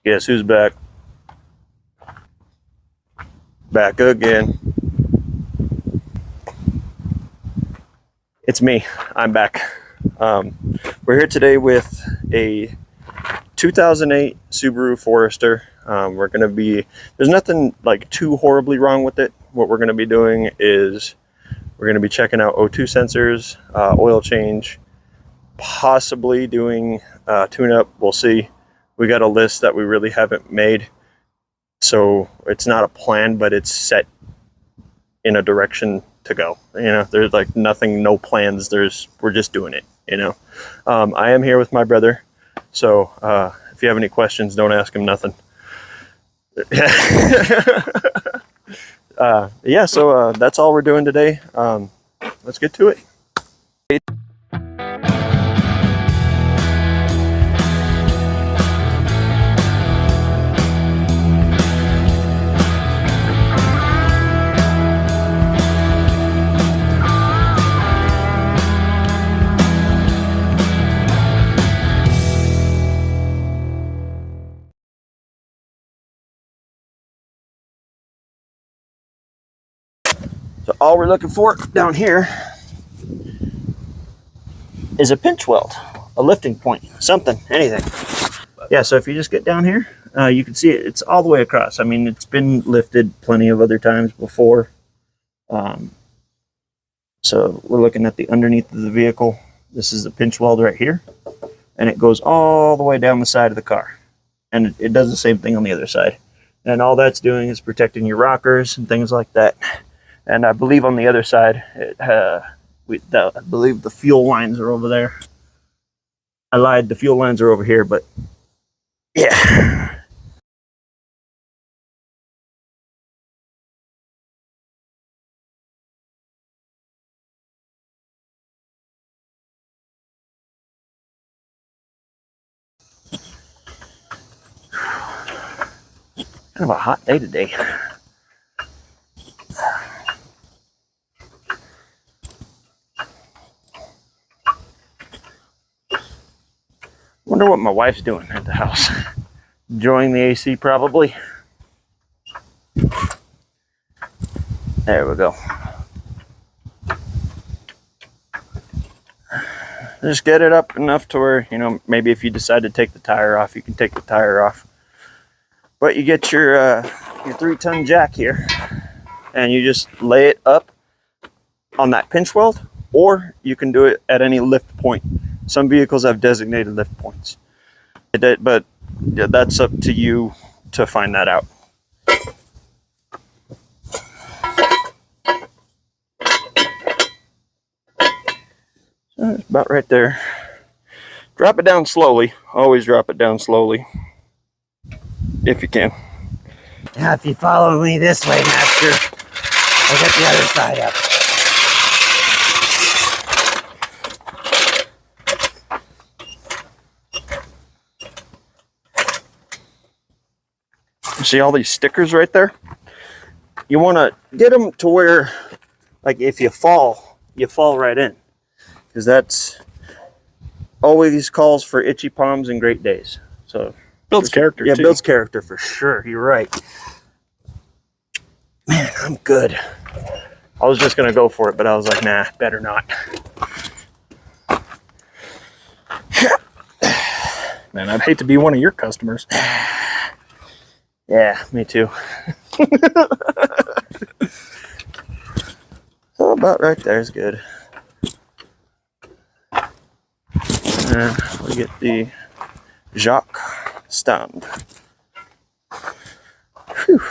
Guess who's back? Back again. It's me. I'm back. We're here today with a 2008 Subaru Forester. We're going to be, there's nothing like too horribly wrong with it. What we're going to be doing is we're going to be checking out O2 sensors, oil change, possibly doing tune-up. We'll see. We got a list that we really haven't made, so it's not a plan, but it's set in a direction to go. You know, there's like nothing, no plans. We're just doing it. You know, I am here with my brother, so if you have any questions, don't ask him nothing. Yeah, so that's all we're doing today. Let's get to it. So all we're looking for down here is a pinch weld, a lifting point, something, anything. Yeah, so if you just get down here, you can see it's all the way across. I mean, it's been lifted plenty of other times before. So we're looking at the underneath of the vehicle. This is the pinch weld right here, and it goes all the way down the side of the car. And it does the same thing on the other side. And all that's doing is protecting your rockers and things like that. And I believe on the other side, I believe the fuel lines are over there. I lied, the fuel lines are over here, but yeah. Kind of a hot day today. Wonder what my wife's doing at the house. Enjoying the AC probably. There we go. Just get it up enough to where, you know, maybe if you decide to take the tire off, you can take the tire off. But you get your 3-ton jack here, and you just lay it up on that pinch weld, or you can do it at any lift point. Some vehicles have designated lift points, but that's up to you to find that out. So it's about right there. Drop it down slowly. Always drop it down slowly, if you can. Now, if you follow me this way, Master, I'll get the other side up. See all these stickers right there? You want to get them to where, like, if you fall right in. Because that's always calls for itchy palms and great days. So builds character, yeah, too. Builds character for sure. You're right. Man, I'm good. I was just going to go for it, but I was like, nah, better not. Man, I'd hate to be one of your customers. Yeah, me too. So about right there is good. And we get the Jacques stand. Whew.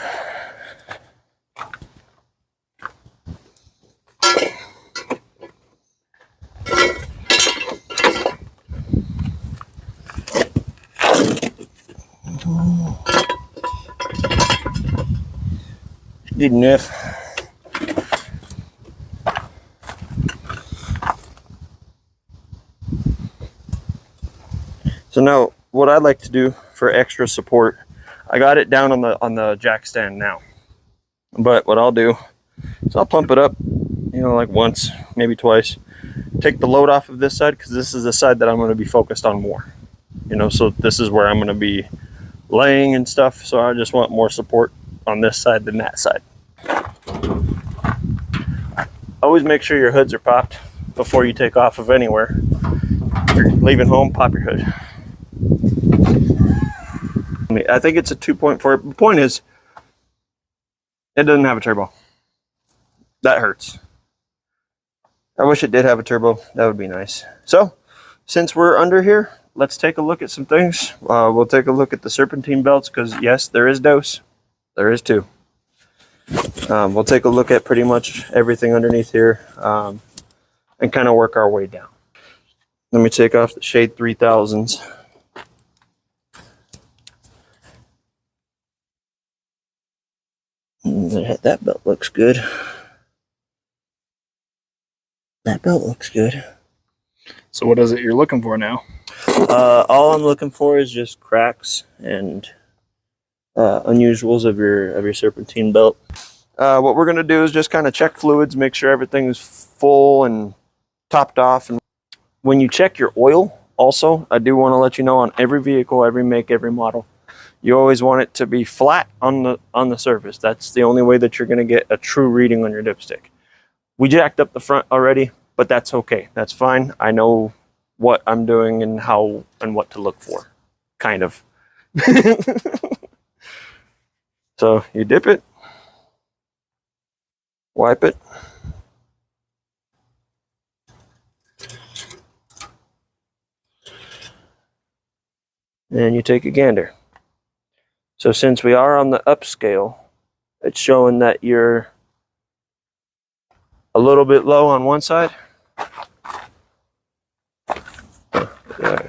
Good enough. So now what I like to do for extra support, I got it down on the jack stand now. But what I'll do is I'll pump it up, you know, like once, maybe twice. Take the load off of this side because this is the side that I'm going to be focused on more. You know, so this is where I'm going to be laying and stuff, so I just want more support on this side than that side. Always make sure your hoods are popped before you take off of anywhere. If you're leaving home, pop your hood. I think it's a 2.4. The point is, it doesn't have a turbo. That hurts. I wish it did have a turbo. That would be nice. So, since we're under here, let's take a look at some things. We'll take a look at the serpentine belts, because yes, there is dose. There is two. We'll take a look at pretty much everything underneath here, and kind of work our way down. Let me take off the Shade 3000s. That belt looks good. That belt looks good. So what is it you're looking for now? All I'm looking for is just cracks and unusuals of your serpentine belt. What we're gonna do is just kind of check fluids, make sure everything's full and topped off. And when you check your oil, also, I do want to let you know, on every vehicle, every make, every model, you always want it to be flat on the surface. That's the only way that you're gonna get a true reading on your dipstick. We jacked up the front already, but that's okay. That's fine. I know what I'm doing and how and what to look for, kind of. So you dip it, wipe it, and you take a gander. So since we are on the upscale, it's showing that you're a little bit low on one side.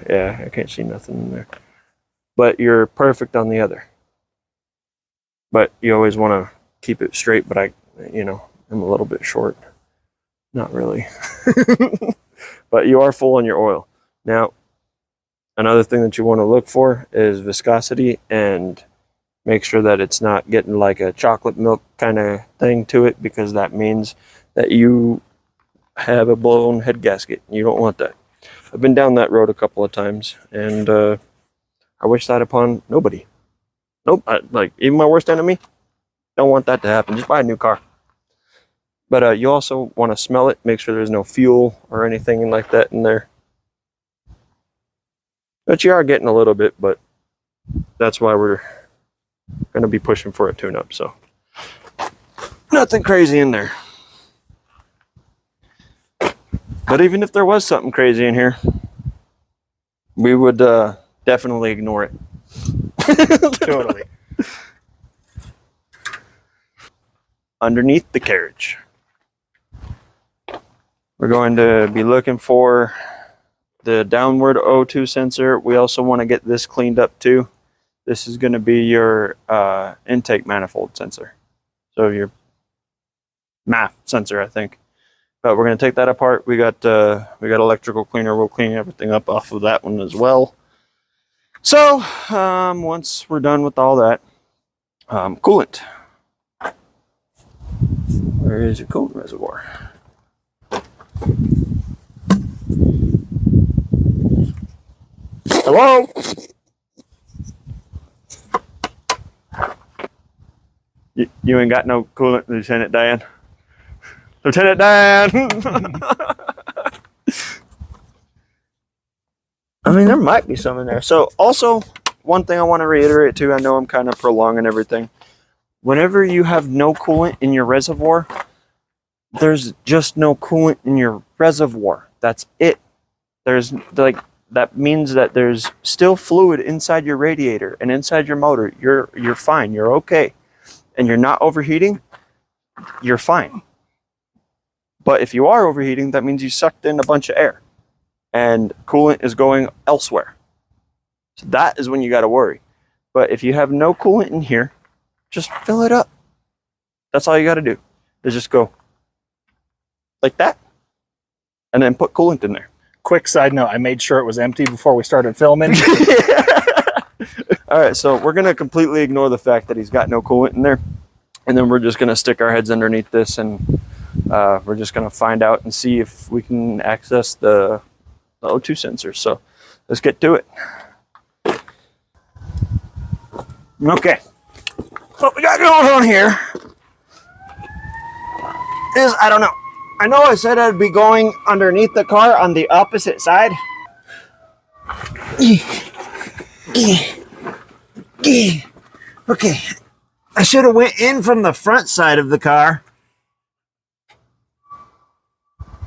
Yeah, I can't see nothing in there. But you're perfect on the other. But you always want to keep it straight, but I'm a little bit short. Not really. But you are full on your oil. Now, another thing that you want to look for is viscosity, and make sure that it's not getting like a chocolate milk kind of thing to it, because that means that you have a blown head gasket. You don't want that. I've been down that road a couple of times, and I wish that upon nobody. Nope, like even my worst enemy, don't want that to happen. Just buy a new car. But you also want to smell it, make sure there's no fuel or anything like that in there. But you are getting a little bit, but that's why we're going to be pushing for a tune-up. So nothing crazy in there. But even if there was something crazy in here, we would definitely ignore it. Totally. Underneath the carriage, we're going to be looking for the downward O2 sensor. We also want to get this cleaned up too. This is going to be your intake manifold sensor. So your MAF sensor, I think. But we're going to take that apart. We got electrical cleaner. We'll clean everything up off of that one as well. So once we're done with all that, coolant. Where is your coolant reservoir? Hello? You ain't got no coolant, Lieutenant Dan. Lieutenant Dan! I mean, there might be some in there. So also, one thing I want to reiterate too, I know I'm kind of prolonging everything. Whenever you have no coolant in your reservoir, there's just no coolant in your reservoir. That's it. There's like, that means that there's still fluid inside your radiator and inside your motor. You're fine. You're okay. And you're not overheating, you're fine. But if you are overheating, that means you sucked in a bunch of air and coolant is going elsewhere. So that is when you got to worry. But if you have no coolant in here, just fill it up. That's all you got to do, is just go like that and then put coolant in there. Quick side note, I made sure it was empty before we started filming. All right, so we're going to completely ignore the fact that he's got no coolant in there. And then we're just going to stick our heads underneath this, and we're just going to find out and see if we can access the O2 sensor. So let's get to it. Okay. What we got going on here is, I don't know. I know I said I'd be going underneath the car on the opposite side. Okay. I should have went in from the front side of the car,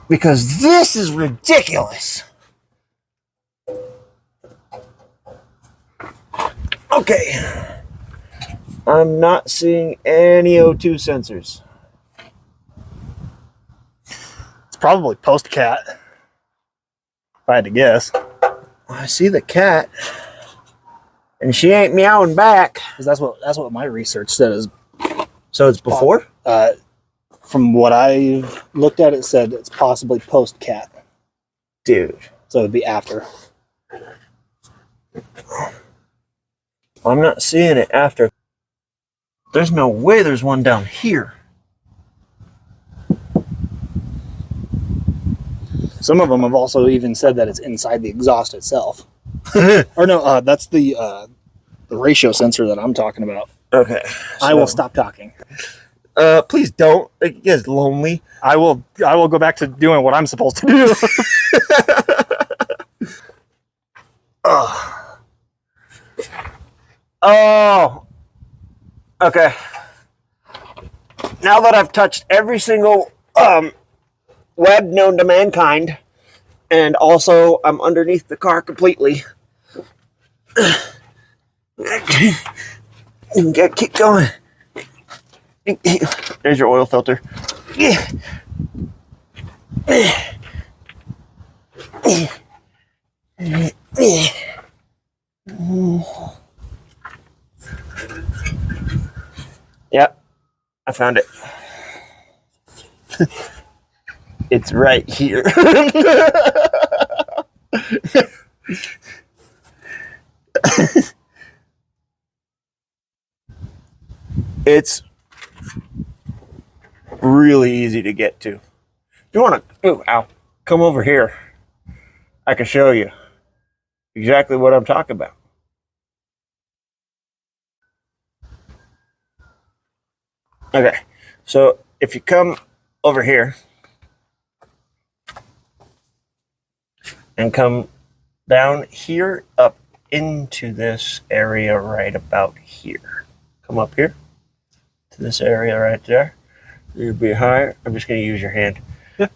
because this is ridiculous. Okay. I'm not seeing any O2 sensors. It's probably post-cat, if I had to guess. I see the cat, and she ain't meowing back. Because that's what my research said is. So it's before? From what I've looked at, it said it's possibly post-cat. Dude. So it'd be after. I'm not seeing it after. There's no way there's one down here. Some of them have also even said that it's inside the exhaust itself. Or no, that's the ratio sensor that I'm talking about. Okay. I will stop talking. Please don't. It gets lonely. I will go back to doing what I'm supposed to do. Oh. Okay. Now that I've touched every single web known to mankind, and also I'm underneath the car completely. Keep going. There's your oil filter. Yep, I found it. It's right here. It's really easy to get to. You want to, come over here. I can show you exactly what I'm talking about. Okay, so if you come over here and come down here up into this area right about here. Come up here to this area right there. You'll be higher. I'm just going to use your hand. Yeah.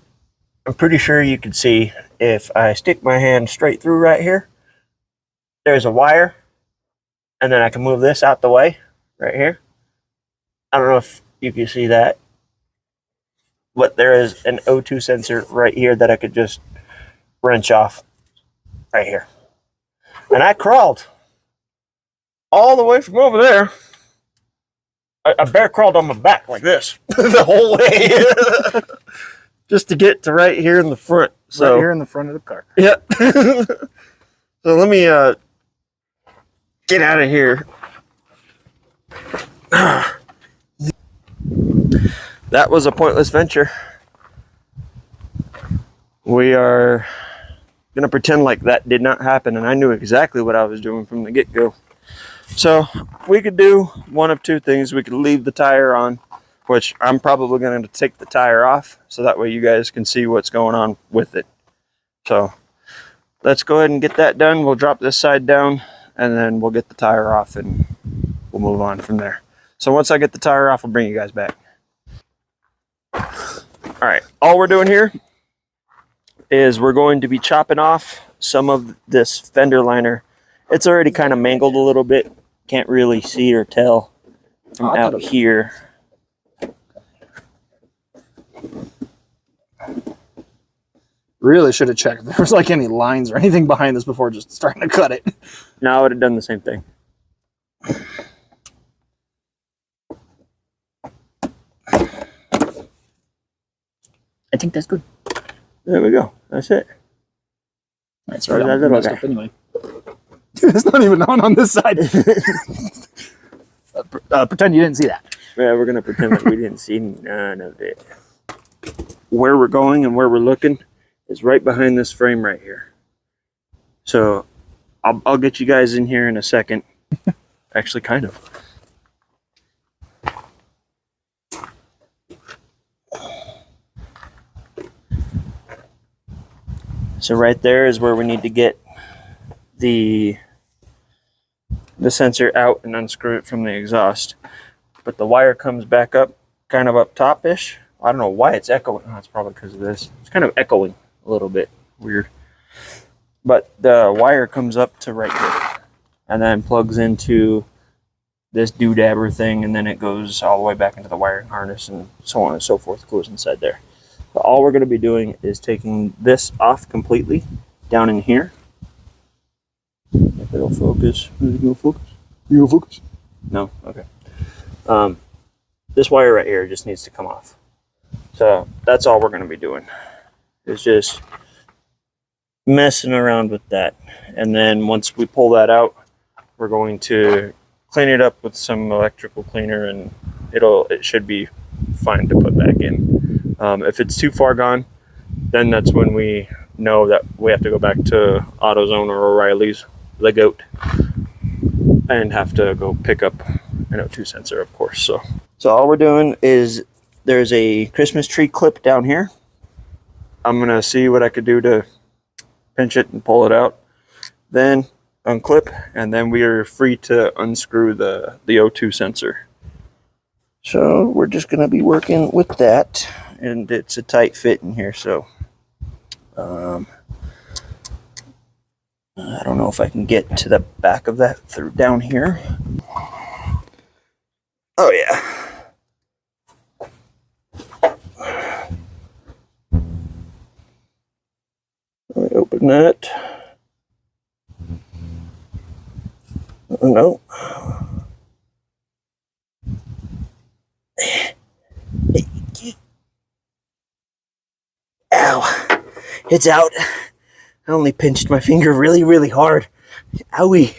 I'm pretty sure you can see if I stick my hand straight through right here, there's a wire, and then I can move this out the way right here. I don't know if you can see that, but there is an O2 sensor right here that I could just wrench off right here. And I crawled all the way from over there. I bear crawled on my back like this the whole way just to get to right here in the front. So right here in the front of the car. Yep. So let me get out of here. That was a pointless venture. We are gonna pretend like that did not happen, and I knew exactly what I was doing from the get-go. So we could do one of two things. We could leave the tire on, which I'm probably going to take the tire off so that way you guys can see what's going on with it. So let's go ahead and get that done. We'll drop this side down and then we'll get the tire off and we'll move on from there. So once I get the tire off, I'll bring you guys back. All right, all we're doing here is we're going to be chopping off some of this fender liner. It's already kind of mangled a little bit. Can't really see or tell from out here. Really should have checked if there was like any lines or anything behind this before just starting to cut it. No, I would have done the same thing. I think that's good. There we go. That's it. All right, sorry, That I'm little messed guy. up anyway. Dude, it's not even on this side. Pretend you didn't see that. Yeah, we're going to pretend that we didn't see none of it. Where we're going and where we're looking is right behind this frame right here. So I'll get you guys in here in a second. Actually, kind of. So right there is where we need to get the sensor out and unscrew it from the exhaust. But the wire comes back up, kind of up top-ish. I don't know why it's echoing. Oh, it's probably because of this. It's kind of echoing a little bit. Weird. But the wire comes up to right here and then plugs into this doodabber thing, and then it goes all the way back into the wiring harness and so on and so forth, goes inside there. But all we're going to be doing is taking this off completely down in here. If it'll focus. Is it going to focus? You going to focus? No? Okay. This wire right here just needs to come off. So that's all we're going to be doing. It's just messing around with that. And then once we pull that out, we're going to clean it up with some electrical cleaner, and it should be fine to put back in. If it's too far gone, then that's when we know that we have to go back to AutoZone or O'Reilly's, the goat, and have to go pick up an O2 sensor, of course. So all we're doing is there's a Christmas tree clip down here. I'm gonna see what I could do to pinch it and pull it out, then unclip, and then we are free to unscrew the O2 sensor. So we're just gonna be working with that, and it's a tight fit in here, so I don't know if I can get to the back of that through down here. Oh yeah. Let me open that. Oh, no. Ow. It's out. I only pinched my finger really, really hard. Owie.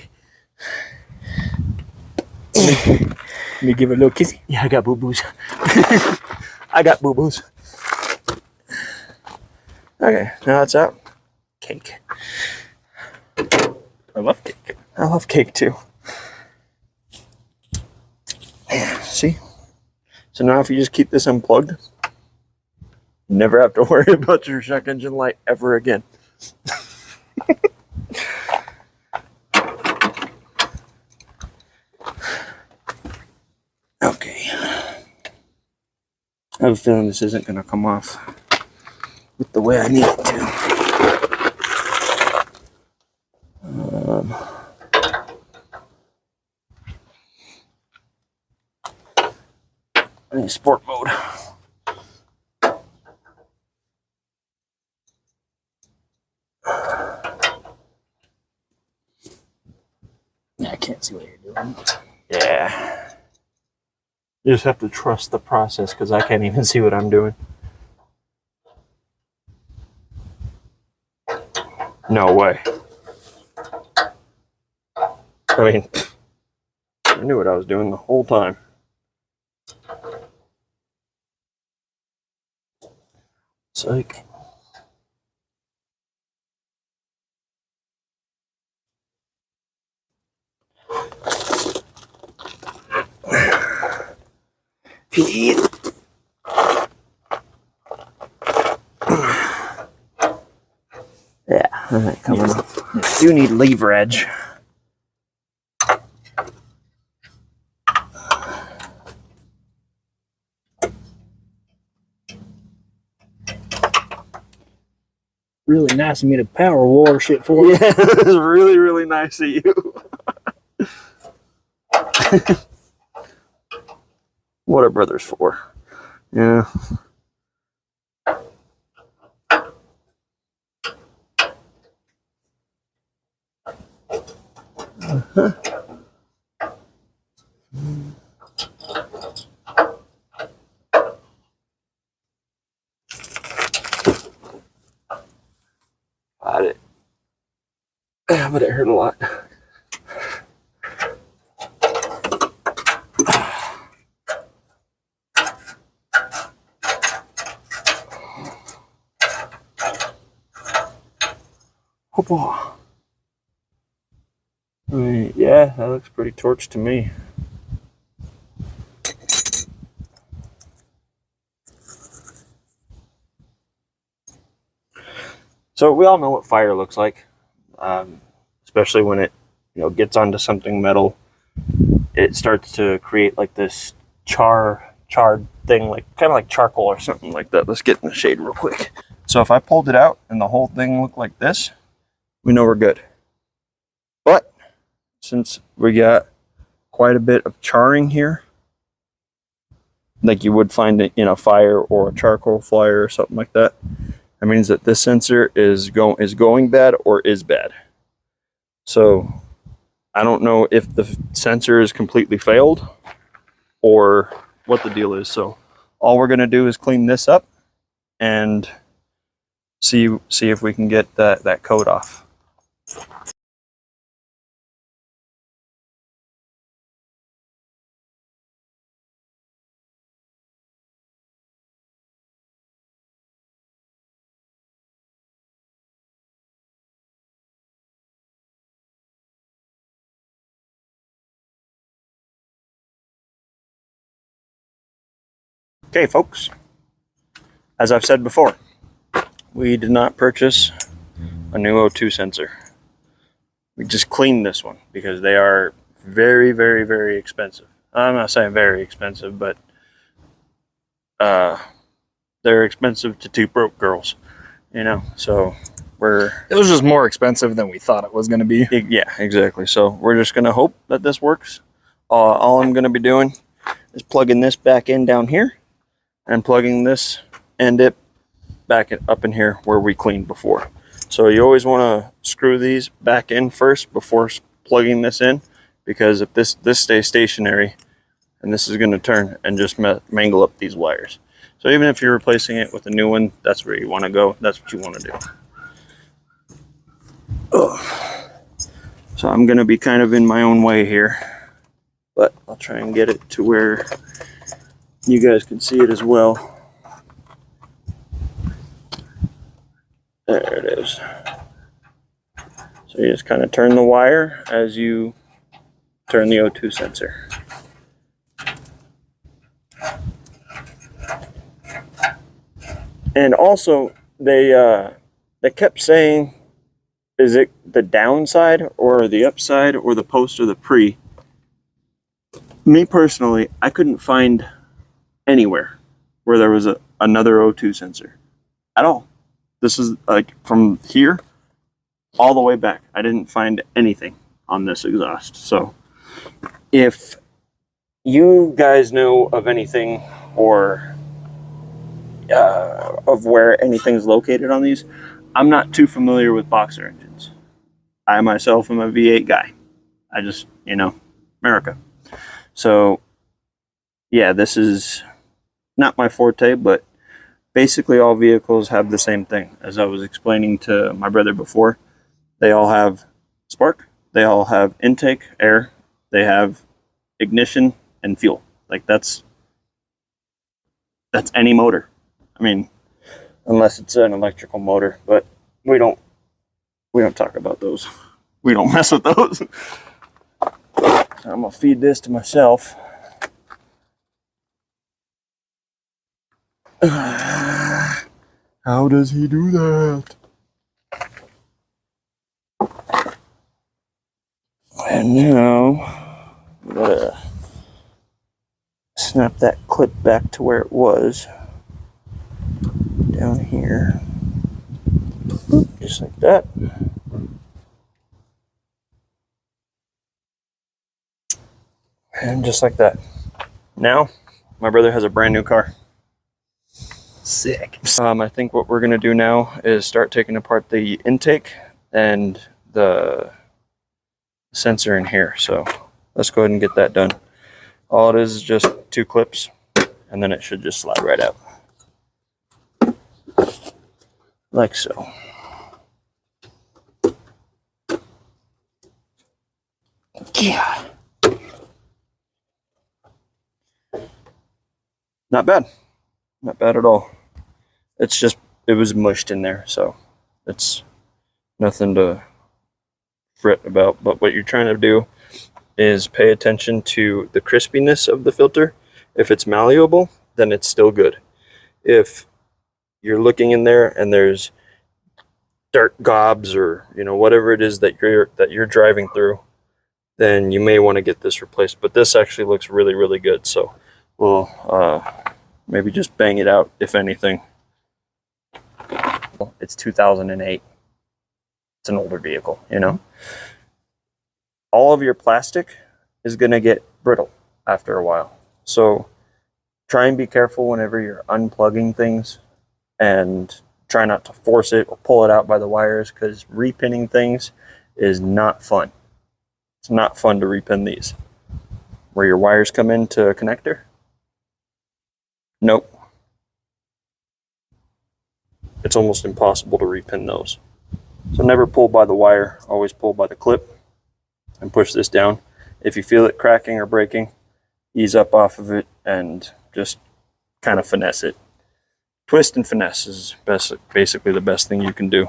Let me give it a little kissy. Yeah, I got boo-boos. I got boo-boos. Okay, now it's out. Cake. I love cake. I love cake too. Yeah, see? So now if you just keep this unplugged, you never have to worry about your check engine light ever again. Okay. I have a feeling this isn't going to come off with the way I need it to. In sport mode. Yeah, I can't see what you're doing. Yeah. You just have to trust the process, because I can't even see what I'm doing. No way. I mean, I knew what I was doing the whole time. Psych. Pete. Yeah, all right, coming off. I do need lever edge. Really nice of me to power water shit for you. Yeah, it's really, really nice of you. What are brothers for? Yeah. Got it. Yeah, but it hurt a lot. Oh boy. I mean, yeah. Yeah, that looks pretty torched to me. So we all know what fire looks like, especially when it, gets onto something metal. It starts to create like this charred thing, like kind of like charcoal or something like that. Let's get in the shade real quick. So if I pulled it out and the whole thing looked like this, we know we're good. But since we got quite a bit of charring here, like you would find it in a fire or a charcoal fire or something like that, that means that this sensor is going bad or is bad. So I don't know if the sensor is completely failed or what the deal is. So all we're gonna do is clean this up and see if we can get that coat off. Okay, folks, as I've said before, we did not purchase a new O2 sensor. We just cleaned this one because they are very, very, very expensive. I'm not saying very expensive, but they're expensive to two broke girls, so It was just more expensive than we thought it was going to be. yeah, exactly. So we're just gonna hope that this works. All I'm gonna be doing is plugging this back in down here and plugging this end it back up in here where we cleaned before. So you always want to screw these back in first before plugging this in, because if this stays stationary, and this is going to turn and just mangle up these wires. So even if you're replacing it with a new one, that's where you want to go. That's what you want to do. Ugh. So I'm going to be kind of in my own way here, but I'll try and get it to where you guys can see it as well. There it is. So you just kind of turn the wire as you turn the O2 sensor. And also, they kept saying, is it the downside or the upside or the post or the pre? Me personally, I couldn't find anywhere where there was another O2 sensor at all. This is like from here all the way back. I didn't find anything on this exhaust. So if you guys know of anything or of where anything's located on these, I'm not too familiar with boxer engines. I myself am a V8 guy. I just, America. So yeah, this is not my forte, but basically all vehicles have the same thing. As I was explaining to my brother before, they all have spark, they all have intake, air, they have ignition and fuel. Like that's any motor. I mean, unless it's an electrical motor, but we don't talk about those. We don't mess with those. I'm gonna feed this to myself. How does he do that? And now I'm gonna snap that clip back to where it was. Down here. Just like that. And just like that. Now, my brother has a brand new car. Sick. I think what we're gonna do now is start taking apart the intake and the sensor in here. So let's go ahead and get that done. All it is just 2 clips, and then it should just slide right out. Like so. Yeah. Not bad. Not bad at all. It's just, it was mushed in there, so it's nothing to fret about. But what you're trying to do is pay attention to the crispiness of the filter. If it's malleable, then it's still good. If you're looking in there and there's dirt gobs or whatever it is that you're driving through, then you may want to get this replaced. But this actually looks really, really good. So we'll maybe just bang it out, if anything. It's 2008. It's an older vehicle, All of your plastic is going to get brittle after a while. So try and be careful whenever you're unplugging things, and try not to force it or pull it out by the wires, because repinning things is not fun. It's not fun to repin these. Where your wires come into a connector? Nope. It's almost impossible to repin those. So never pull by the wire, always pull by the clip and push this down. If you feel it cracking or breaking, ease up off of it and just kind of finesse it. Twist and finesse is basically the best thing you can do.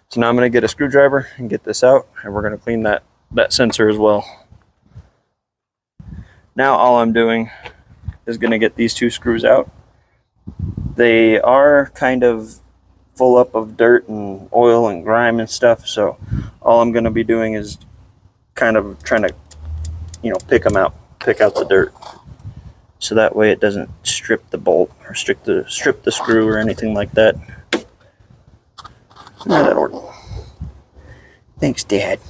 So now I'm going to get a screwdriver and get this out, and we're going to clean that sensor as well. Now all I'm doing is going to get these two screws out. They are kind of full up of dirt and oil and grime and stuff, so all I'm going to be doing is kind of trying to pick them out, pick out the dirt, so that way it doesn't strip the bolt or strip the screw or anything like that. Yeah, that'll work. Thanks, Dad.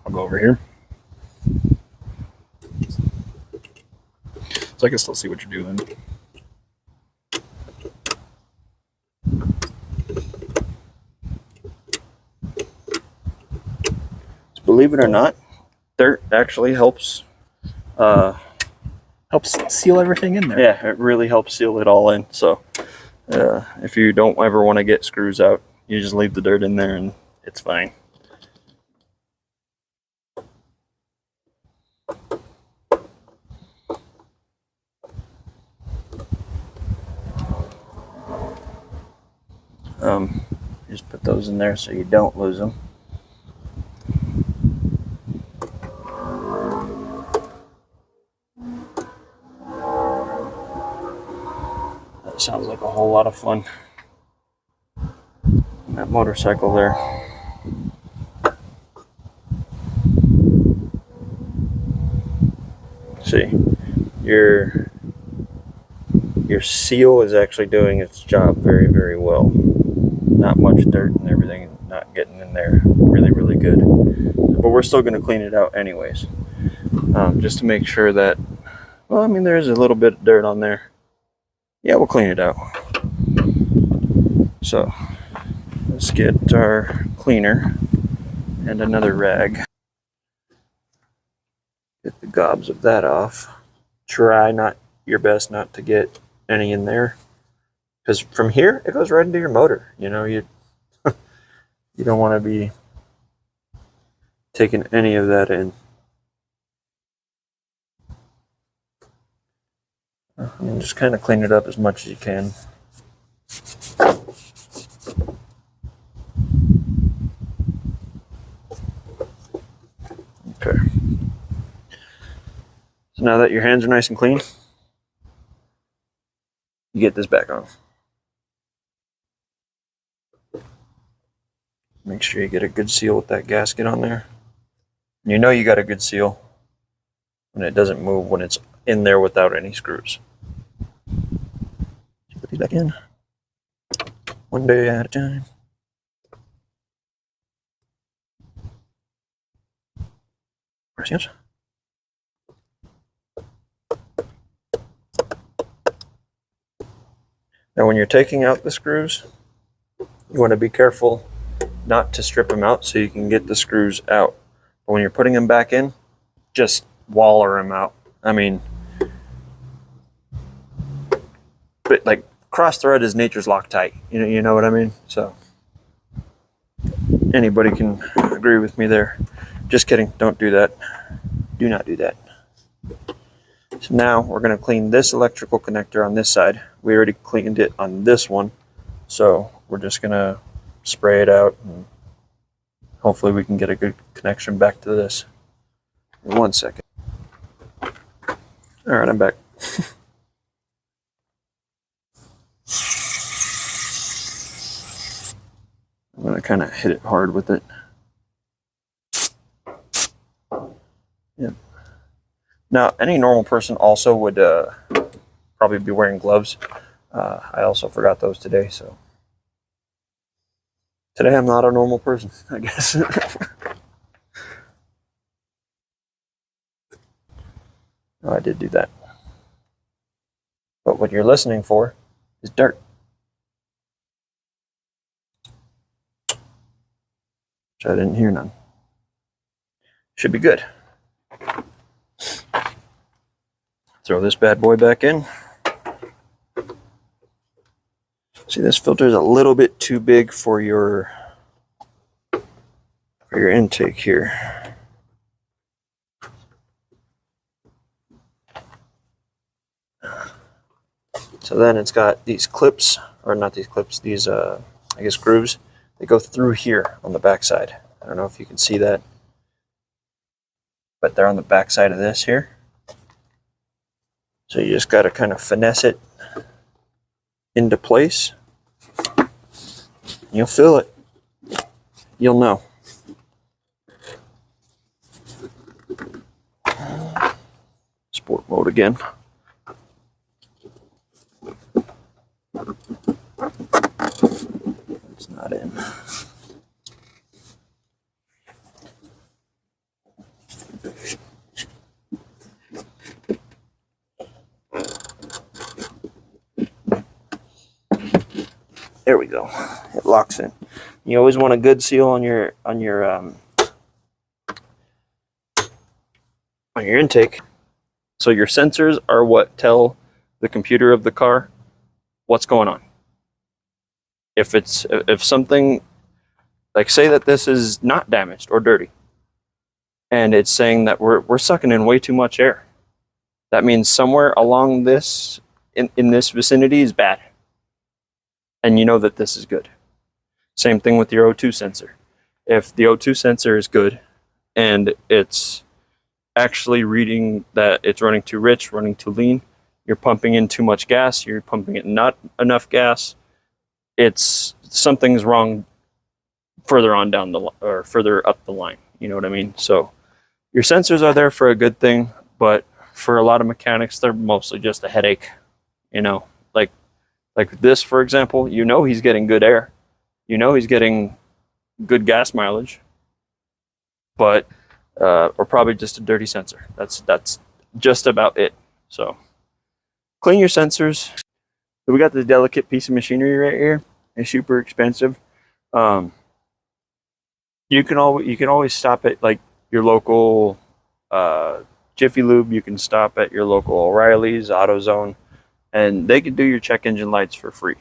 I'll go over here. So I can still see what you're doing. Believe it or not, dirt actually helps seal everything in there. Yeah, it really helps seal it all in. So if you don't ever want to get screws out, you just leave the dirt in there and it's fine. Just put those in there so you don't lose them. That sounds like a whole lot of fun. That motorcycle there. See, your seal is actually doing its job very, very well. Not much dirt and everything, not getting in there. Really, really good. But we're still going to clean it out anyways, just to make sure that, well, I mean, there's a little bit of dirt on there. Yeah, we'll clean it out. So let's get our cleaner and another rag. Get the gobs of that off. Try your best not to get any in there, because from here it goes right into your motor. You don't want to be taking any of that in. And just kind of clean it up as much as you can. Okay. So now that your hands are nice and clean, you get this back on. Make sure you get a good seal with that gasket on there. And you know you got a good seal when it doesn't move, when it's in there without any screws. Put these back in. One day at a time. Press. Now when you're taking out the screws, you want to be careful not to strip them out so you can get the screws out. But when you're putting them back in, just waller them out. I mean, but like cross thread is nature's Loctite. You know what I mean? So anybody can agree with me there. Just kidding. Don't do that. Do not do that. So now we're going to clean this electrical connector on this side. We already cleaned it on this one, so we're just going to spray it out and Hopefully we can get a good connection back to this. 1 second. All right, I'm back. I'm gonna kind of hit it hard with it. Yep. Now, any normal person also would probably be wearing gloves. I also forgot those today, so today I'm not a normal person, I guess. Oh, I did do that. But what you're listening for is dirt. Which I didn't hear none. Should be good. Throw this bad boy back in. See, this filter is a little bit too big for your intake here. So then it's got these clips, or not these clips, these I guess grooves. They go through here on the backside. I don't know if you can see that, but they're on the backside of this here. So you just got to kind of finesse it into place. You'll feel it. You'll know. Sport mode again. It's not in. There we go. It locks in. You always want a good seal on your intake. So your sensors are what tell the computer of the car what's going on. If something, like say that this is not damaged or dirty, and it's saying that we're sucking in way too much air, that means somewhere along this in this vicinity is bad. And you know that this is good. Same thing with your O2 sensor. If the O2 sensor is good and it's actually reading that it's running too rich, running too lean, you're pumping in too much gas, you're pumping in not enough gas, it's something's wrong further on down the or further up the line. You know what I mean? So your sensors are there for a good thing, but for a lot of mechanics, they're mostly just a headache. You know, like this, for example, you know he's getting good air. You know he's getting good gas mileage, but or probably just a dirty sensor. That's just about it. So clean your sensors. We got this delicate piece of machinery right here. It's super expensive. You can always stop at like your local Jiffy Lube. You can stop at your local O'Reilly's, AutoZone, and they can do your check engine lights for free.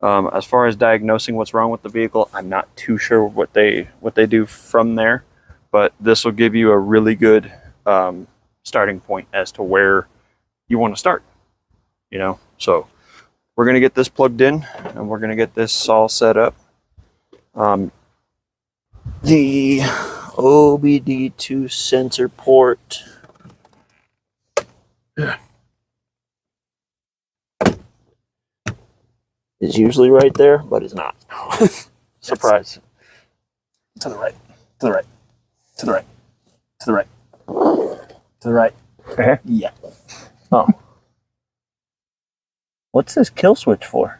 As far as diagnosing what's wrong with the vehicle, I'm not too sure what they do from there, but this will give you a really good starting point as to where you want to start. You know, so we're gonna get this plugged in and we're gonna get this all set up. The OBD2 sensor port. Is usually right there, but it's not. Surprise. To the right. To the right. To the right. To the right. To the right. Okay. Yeah. Oh. What's this kill switch for?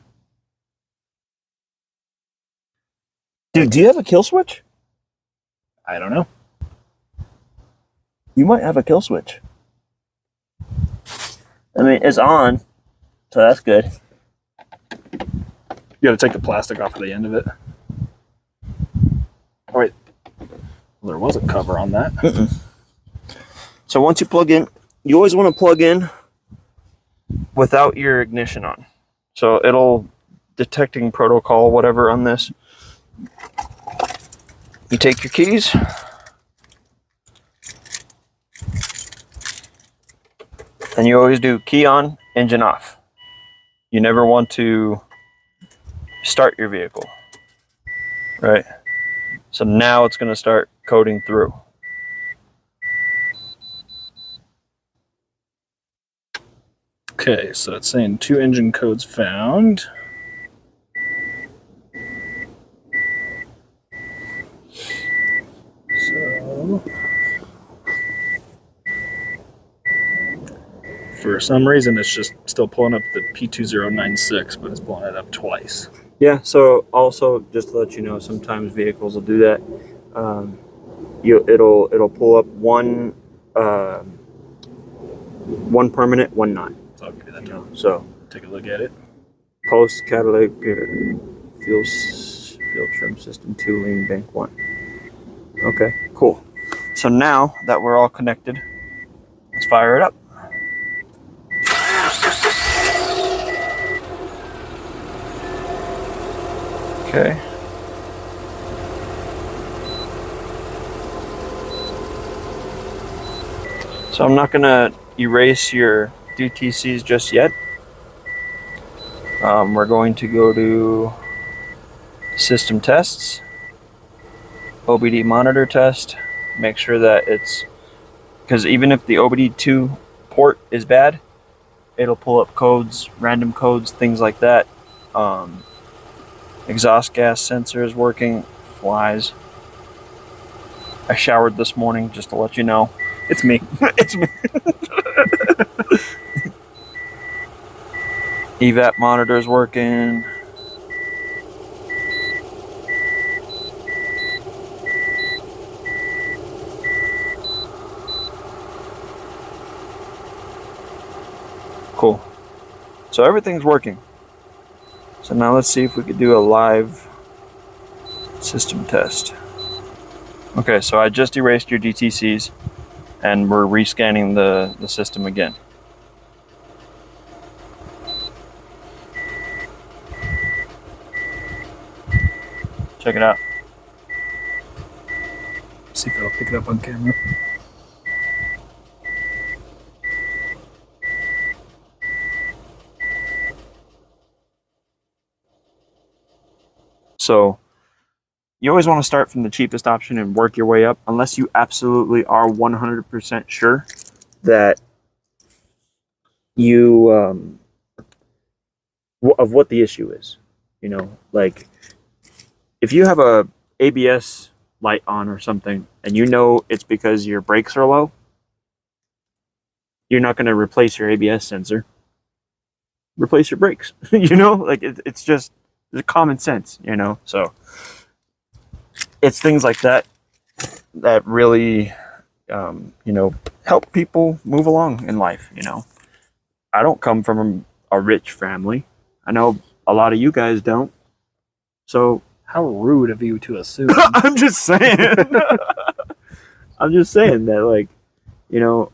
Dude, do you have a kill switch? I don't know. You might have a kill switch. I mean, it's on, so that's good. You got to take the plastic off of the end of it. Oh, wait. Well, there was a cover on that. So once you plug in, you always want to plug in without your ignition on. So it'll detecting protocol, whatever on this. You take your keys. And you always do key on, engine off. You never want to start your vehicle, right? So now it's going to start coding through. Okay, so it's saying 2 engine codes found. So for some reason, it's just still pulling up the P2096, but it's pulling it up twice. Yeah, so also just to let you know, sometimes vehicles will do that. It'll pull up one permanent, one not. So I'll give you that time. So Take a look at it. post catalytic fuel trim system 2 lean bank 1. Okay, cool. So now that we're all connected, let's fire it up. Okay. So I'm not gonna erase your DTCs just yet. We're going to go to system tests, OBD monitor test, make sure that it's, because even if the OBD2 port is bad, it'll pull up codes, random codes, things like that. Exhaust gas sensor is working, flies. I showered this morning, just to let you know. It's me. It's me. EVAP monitor is working. Cool. So everything's working. So now let's see if we could do a live system test. Okay, so I just erased your DTCs and we're rescanning the system again. Check it out. See if it'll pick it up on camera. So you always want to start from the cheapest option and work your way up, unless you absolutely are 100% sure that you of what the issue is. You know, like if you have a ABS light on or something and you know it's because your brakes are low, you're not going to replace your ABS sensor. Replace your brakes. You know, like it's just common sense, you know. So it's things like that that really you know, help people move along in life. You know, I don't come from a rich family. I know a lot of you guys don't. So How rude of you to assume. I'm just saying. I'm just saying that, like, you know,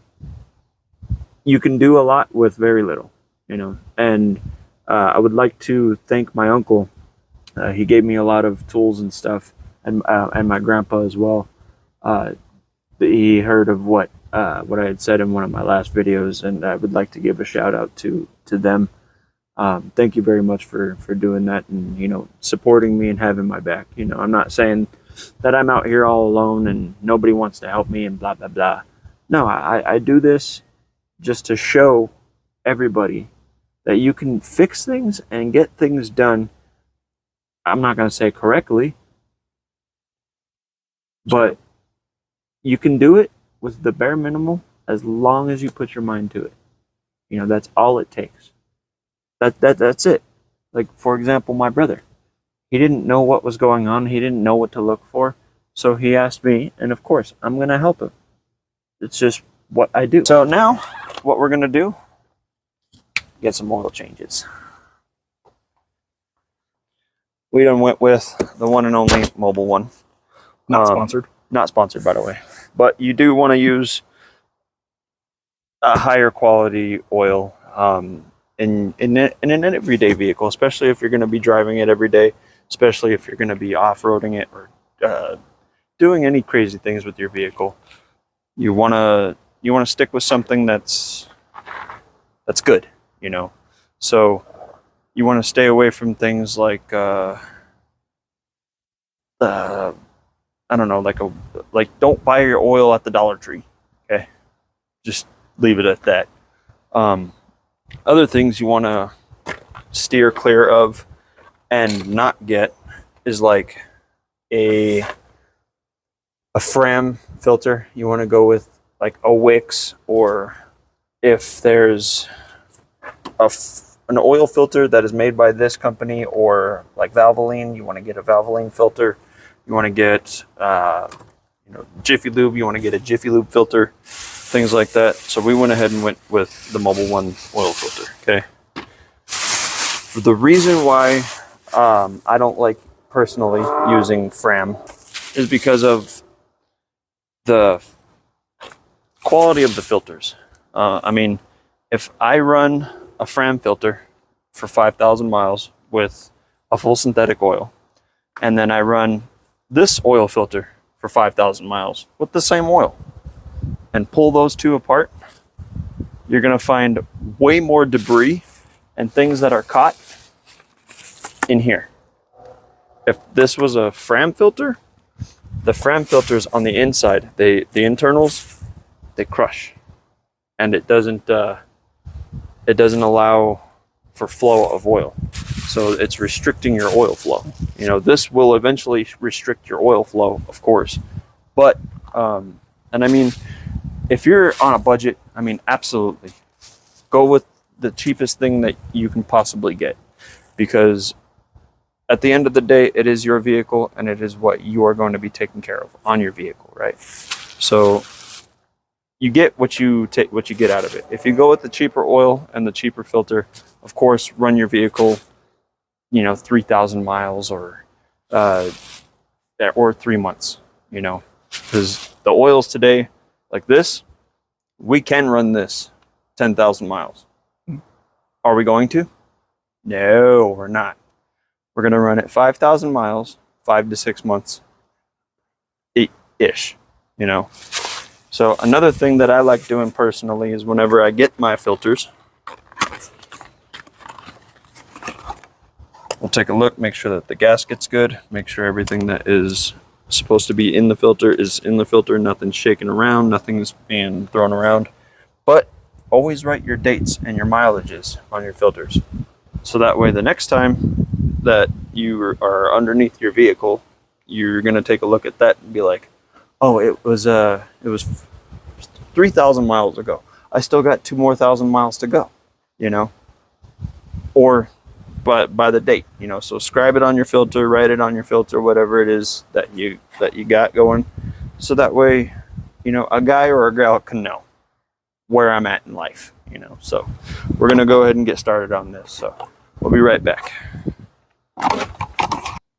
you can do a lot with very little, you know. And I would like to thank my uncle. He gave me a lot of tools and stuff, and my grandpa as well. He heard of what I had said in one of my last videos, and I would like to give a shout out to them. Thank you very much for doing that, and, you know, supporting me and having my back. You know, I'm not saying that I'm out here all alone and nobody wants to help me and blah blah blah. No, I do this just to show everybody that you can fix things and get things done. I'm not going to say correctly, but you can do it with the bare minimum as long as you put your mind to it. You know, that's all it takes. That's it. Like, for example, my brother. He didn't know what was going on. He didn't know what to look for. So he asked me, and of course, I'm going to help him. It's just what I do. So now, what we're going to do, get some oil changes. We done went with the one and only Mobile One. Not sponsored. Not sponsored, by the way. But you do want to use a higher quality oil in an everyday vehicle, especially if you're going to be driving it every day, especially if you're going to be off-roading it or doing any crazy things with your vehicle. You want to stick with something that's good, you know. So you want to stay away from things like I don't know, like don't buy your oil at the Dollar Tree. Okay, just leave it at that. Other things you want to steer clear of and not get is like a Fram filter. You want to go with like a Wix, or if there's an oil filter that is made by this company, or like Valvoline, you want to get a Valvoline filter. You want to get Jiffy Lube, you want to get a Jiffy Lube filter, things like that. So we went ahead and went with the Mobil 1 oil filter. Okay, the reason why I don't like personally using Fram is because of the quality of the filters. I mean, if I run a Fram filter for 5,000 miles with a full synthetic oil, and then I run this oil filter for 5,000 miles with the same oil, and pull those two apart, you're going to find way more debris and things that are caught in here. If this was a Fram filter, the Fram filters on the inside, the internals, they crush, and it doesn't allow for flow of oil. So it's restricting your oil flow. You know, this will eventually restrict your oil flow, of course. But, and I mean, if you're on a budget, I mean, absolutely. Go with the cheapest thing that you can possibly get. Because at the end of the day, it is your vehicle, and it is what you are going to be taking care of on your vehicle, right? So you get what you get out of it. If you go with the cheaper oil and the cheaper filter, of course, run your vehicle, 3,000 miles or 3 months, because the oils today, like this, we can run this 10,000 miles. Are we going to? No, we're not. We're going to run it 5,000 miles, 5 to 6 months ish, So another thing that I like doing personally is whenever I get my filters, we'll take a look, make sure that the gasket's good, make sure everything that is supposed to be in the filter is in the filter, nothing's shaking around, nothing's being thrown around. But always write your dates and your mileages on your filters. So that way the next time that you are underneath your vehicle, you're going to take a look at that and be like, oh, it was 3,000 miles ago. I still got 2,000 more miles to go, or by the date, so scribe it on your filter, write it on your filter, whatever it is that you got going. So that way, a guy or a girl can know where I'm at in life, so we're going to go ahead and get started on this. So we'll be right back.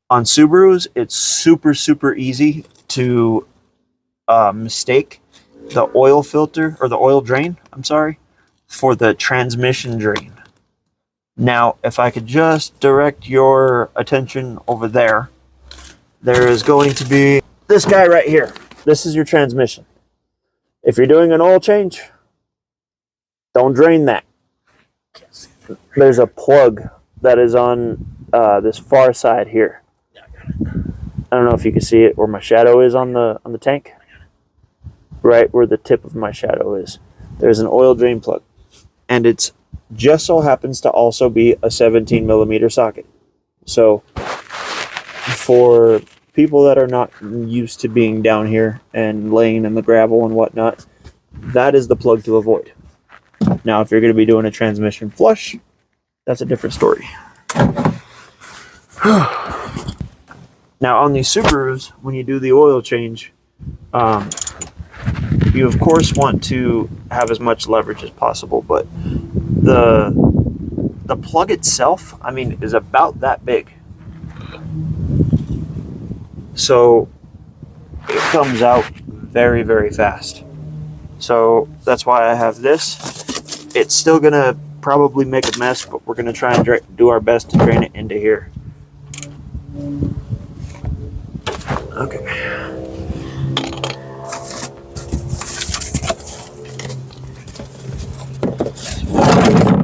On Subarus, it's super easy to mistake the oil filter, or the oil drain, for the transmission drain. Now, if I could just direct your attention over there, there is going to be this guy right here. This is your transmission. If you're doing an oil change, don't drain that. There's a plug that is on this far side here. I don't know if you can see it where my shadow is on the tank. Right where the tip of my shadow is, there's an oil drain plug, and it's just so happens to also be a 17 millimeter socket. So for people that are not used to being down here and laying in the gravel and whatnot, that is the plug to avoid. Now, if you're going to be doing a transmission flush, that's a different story. Now, on these Subarus, when you do the oil change, you of course want to have as much leverage as possible, but the plug itself, is about that big. So it comes out very fast. So that's why I have this. It's still gonna probably make a mess, but we're gonna try and do our best to drain it into here. Okay.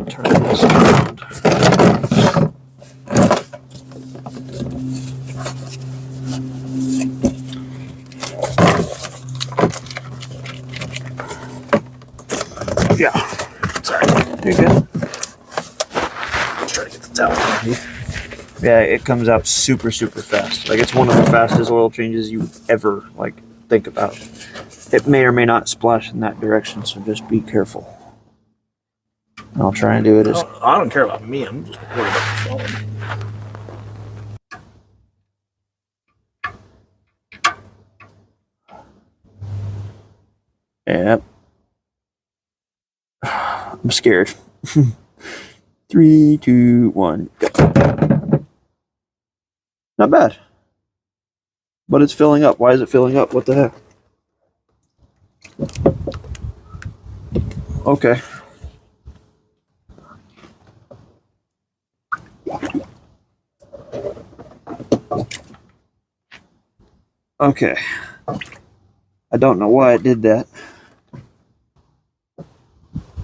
Turn this around. Yeah. Sorry. You're good. Let's try to get the towel. Yeah, it comes out super, super fast. Like, it's one of the fastest oil changes you ever, like, think about. It may or may not splash in that direction, so just be careful. I'll try and do it as... I don't care about me. I'm just worried about the phone. Yep. I'm scared. 3, 2, 1, go. Not bad. But it's filling up. Why is it filling up? What the heck? Okay. Okay. I don't know why it did that.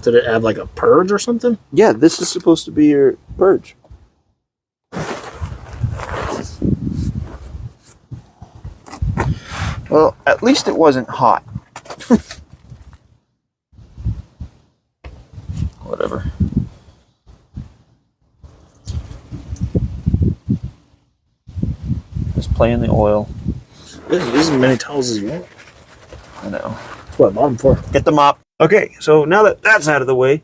Did it have like a purge or something? Yeah, this is supposed to be your purge. Well, at least it wasn't hot. Whatever. Just playing the oil. Use as many towels as you want. I know. That's what I bought them for. Get the mop. Okay, so now that that's out of the way,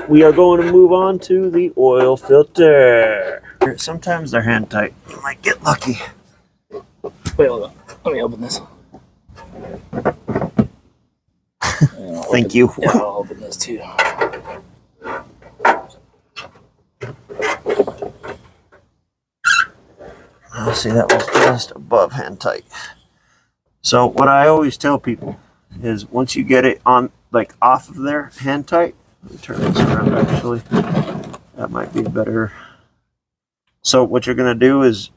we are going to move on to the oil filter. Sometimes they're hand tight. You might get lucky. Wait, hold on. Let me open this. Thank you. Yeah, I'll open this too. Oh, see, that was just above hand tight. So what I always tell people is once you get it on, like, off of there, hand tight. Let me turn this around, actually. That might be better. So what you're going to do is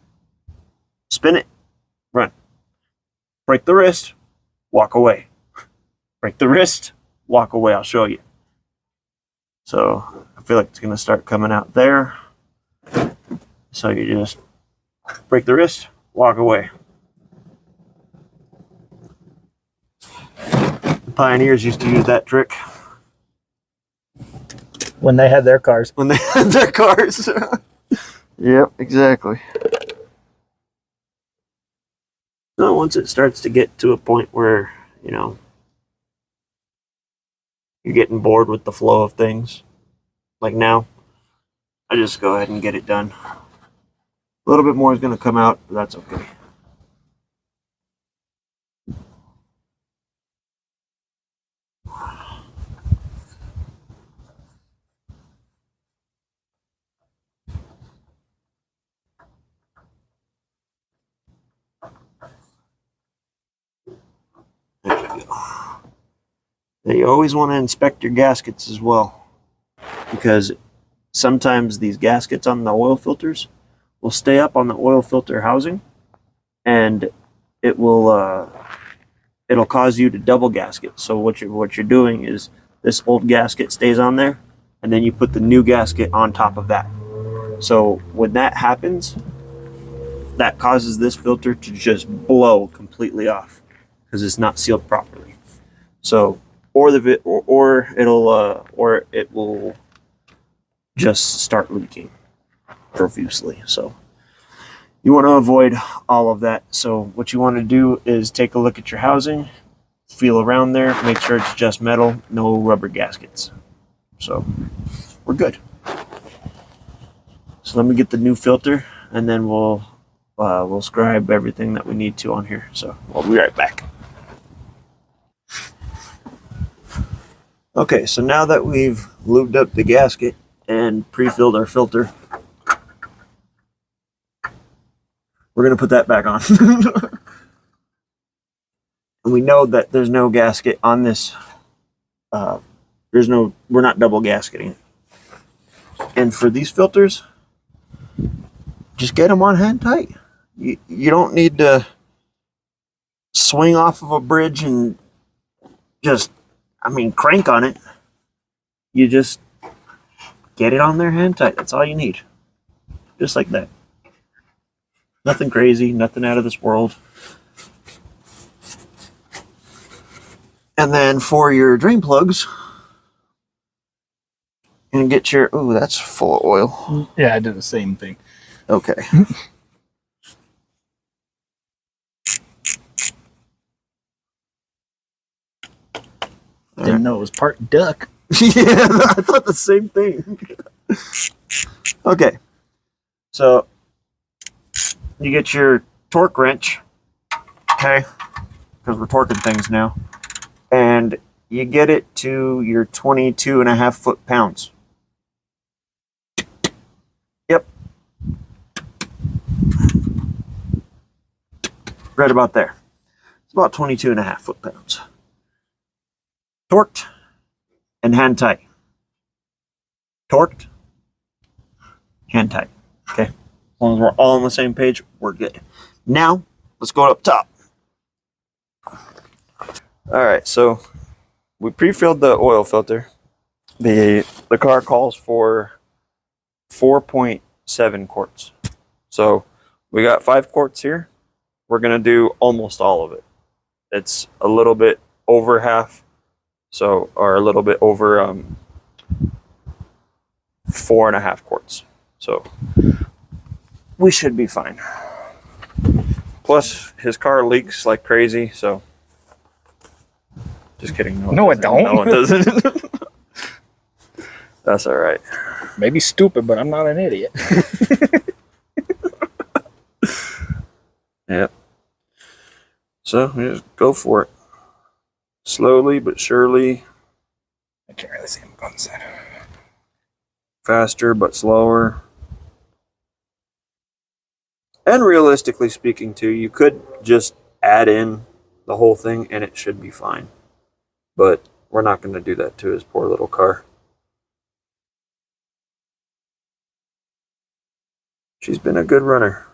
spin it, run. Break the wrist, walk away. Break the wrist, walk away. I'll show you. So I feel like it's going to start coming out there. So you just break the wrist, walk away. The pioneers used to use that trick When they had their cars. when they had their cars. Yep, exactly. So once it starts to get to a point where, you know, you're getting bored with the flow of things, like now, I just go ahead and get it done. A little bit more is going to come out, but that's okay. There we go. Now you always want to inspect your gaskets as well, because sometimes these gaskets on the oil filters will stay up on the oil filter housing, and it will it'll cause you to double gasket. So what you're doing is this old gasket stays on there, and then you put the new gasket on top of that. So when that happens, that causes this filter to just blow completely off because it's not sealed properly. So or it will just start leaking profusely. So you want to avoid all of that. So what you want to do is take a look at your housing, feel around there, make sure it's just metal, no rubber gaskets. So we're good. So let me get the new filter, and then we'll scribe everything that we need to on here. So we'll be right back. Okay, so now that we've lubed up the gasket and pre-filled our filter, we're going to put that back on. And we know that there's no gasket on this. We're not double gasketing it. And for these filters, just get them on hand tight. You don't need to swing off of a bridge and just, crank on it. You just get it on there hand tight. That's all you need. Just like that. Nothing crazy, nothing out of this world. And then for your drain plugs, And get your, ooh, that's full of oil. Yeah, I did the same thing. Okay. Didn't know it was part duck. Yeah, I thought the same thing. Okay. So you get your torque wrench, okay, because we're torquing things now, and you get it to your 22.5 foot-pounds. Yep. Right about there. It's about 22.5 foot-pounds. Torqued and hand tight. Torqued, hand tight. Okay. As long as we're all on the same page, we're good. Now, let's go up top. All right, so we pre-filled the oil filter. The car calls for 4.7 quarts. So we got 5 quarts here. We're gonna do almost all of it. It's a little bit over half, so or a little bit over 4.5 quarts. So we should be fine. Plus, his car leaks like crazy, so just kidding. No, it don't. No, it doesn't. That's all right. Maybe stupid, but I'm not an idiot. Yep. So we just go for it. Slowly but surely. I can't really see him on the side. Faster but slower. And realistically speaking too, you could just add in the whole thing and it should be fine. But we're not going to do that to his poor little car. She's been a good runner.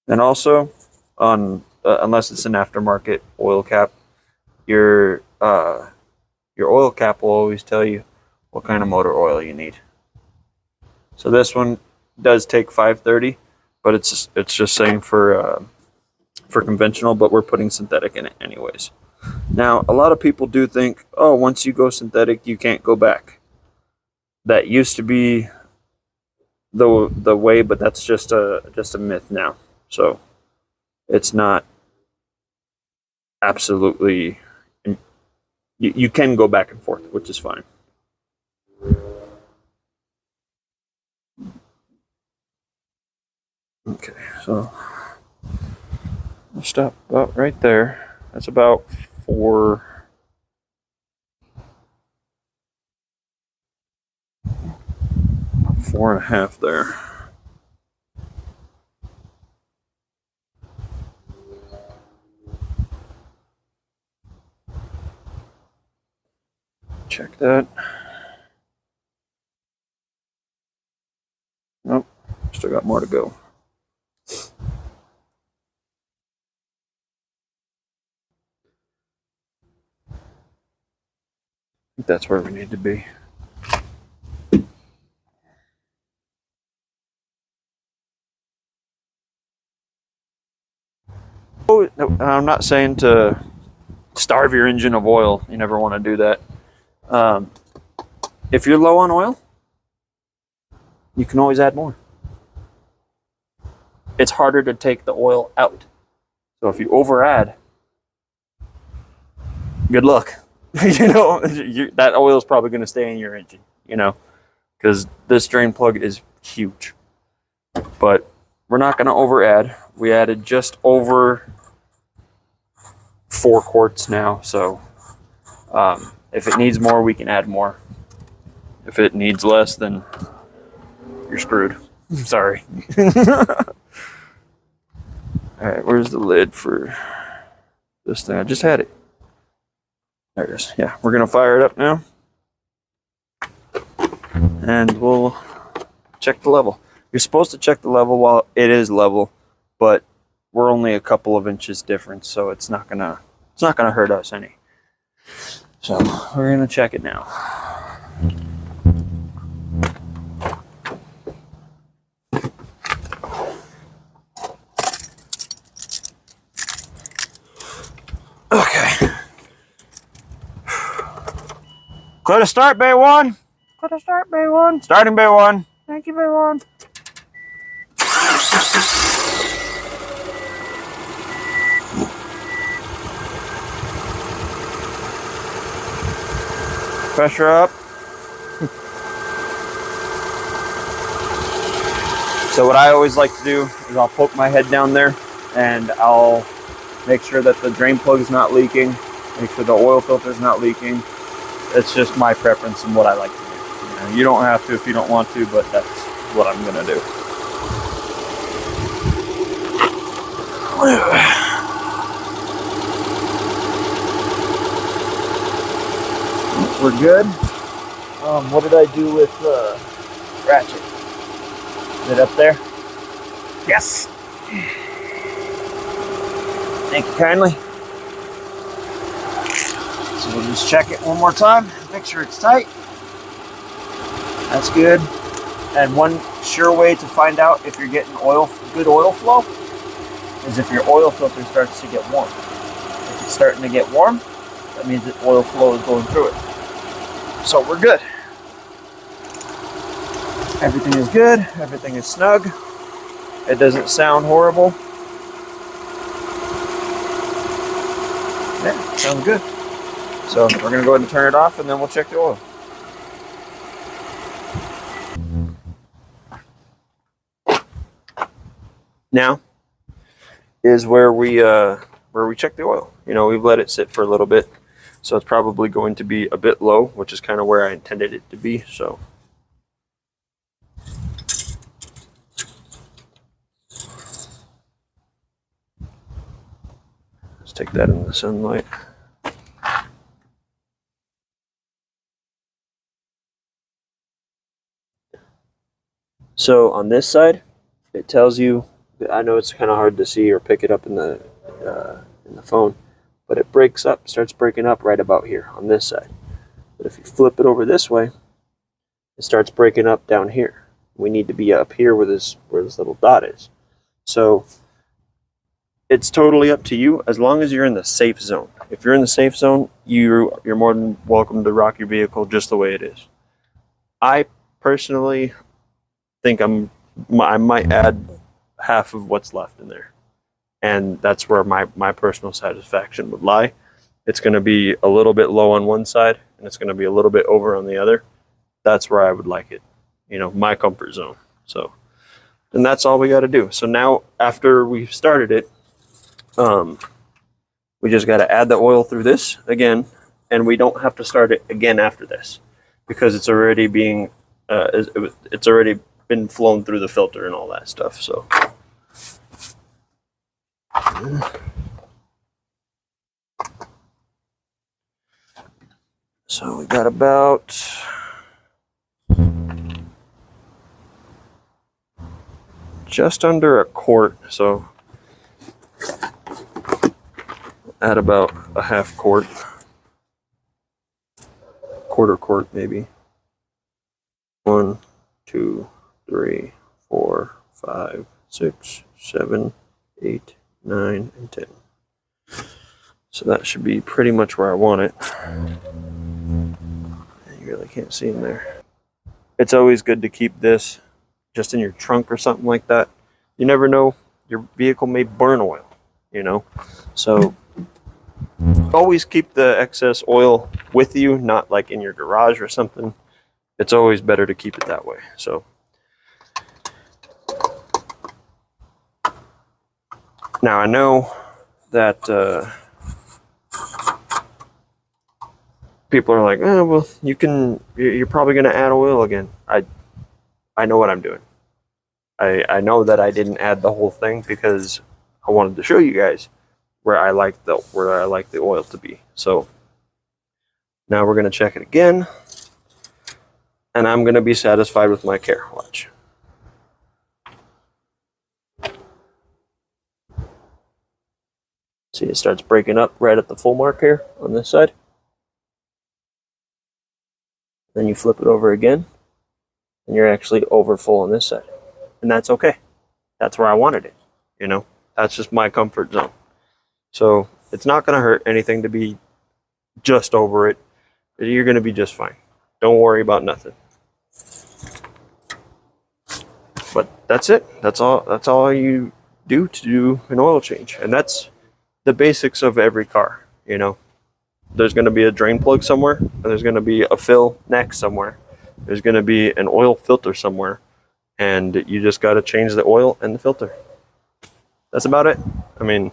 And also, on unless it's an aftermarket oil cap, your oil cap will always tell you what kind of motor oil you need. So this one does take 530, but it's just saying for conventional, but we're putting synthetic in it anyways. Now, a lot of people do think, oh, once you go synthetic, you can't go back. That used to be the way, but that's just a myth now. So it's not absolutely. You can go back and forth, which is fine. Okay, so we'll stop about right there. That's about 4.5 there. Check that. Nope, still got more to go. I think that's where we need to be. Oh, no, I'm not saying to starve your engine of oil. You never want to do that. If you're low on oil, you can always add more. It's harder to take the oil out. So if you over add, good luck. That oil is probably going to stay in your engine, because this drain plug is huge. But we're not going to over add. We added just over 4 quarts now, so if it needs more, we can add more. If it needs less, then you're screwed. Sorry. All right, where's the lid for this thing? I just had it. There it is. Yeah, we're going to fire it up now. And we'll check the level. You're supposed to check the level while it is level, but we're only a couple of inches difference, so it's not gonna hurt us any. So we're gonna check it now. Okay. Clear to start, bay one. Clear to start, bay one. Starting bay one. Thank you, bay one. Pressure up. So what I always like to do is I'll poke my head down there and I'll make sure that the drain plug is not leaking, make sure the oil filter is not leaking. It's just my preference and what I like to do. You don't have to if you don't want to, but that's what I'm gonna do. We're good. What did I do with the ratchet? Is it up there? Yes. Thank you kindly. So we'll just check it one more time, make sure it's tight. That's good. And one sure way to find out if you're getting good oil flow is if your oil filter starts to get warm. If it's starting to get warm, that means that oil flow is going through it. So we're good. Everything is good, everything is snug. It doesn't sound horrible. Yeah, sounds good. So we're gonna go ahead and turn it off and then we'll check the oil. Now is where we check the oil. You know, we've let it sit for a little bit, so it's probably going to be a bit low, which is kind of where I intended it to be. So let's take that in the sunlight. So on this side, it tells you, I know it's kind of hard to see or pick it up in the phone, but it starts breaking up right about here on this side. But if you flip it over this way, it starts breaking up down here. We need to be up here where this little dot is. So it's totally up to you as long as you're in the safe zone. If you're in the safe zone, you're more than welcome to rock your vehicle just the way it is. I personally think I might add half of what's left in there, and that's where my personal satisfaction would lie. It's going to be a little bit low on one side and it's going to be a little bit over on the other. That's where I would like it, you know, my comfort zone. So, and that's all we got to do. So now after we've started it, we just got to add the oil through this again, and we don't have to start it again after this because it's already being it's already been flown through the filter and all that stuff. So we got about just under a quart. So add about a half quart, quarter quart maybe. 1, 2, 3, 4, 5, 6, 7, 8, 9, and 10. So that should be pretty much where I want it. You really can't see in there. It's always good to keep this just in your trunk or something like that. You never know, your vehicle may burn oil, you know? So always keep the excess oil with you, not like in your garage or something. It's always better to keep it that way. So now I know that people are like, oh, well, you're probably going to add oil again. I know what I'm doing. I know that I didn't add the whole thing because I wanted to show you guys where I like the oil to be. So now we're going to check it again, and I'm going to be satisfied with my care. Watch. See, it starts breaking up right at the full mark here on this side. Then you flip it over again, and you're actually over full on this side. And that's okay. That's where I wanted it, you know? That's just my comfort zone. So It's not going to hurt anything to be just over it. You're going to be just fine. Don't worry about nothing. But that's it. That's all you do to do an oil change. And that's the basics of every car, you know. There's going to be a drain plug somewhere, and there's going to be a fill neck somewhere. There's going to be an oil filter somewhere, and you just got to change the oil and the filter. That's about it. I mean,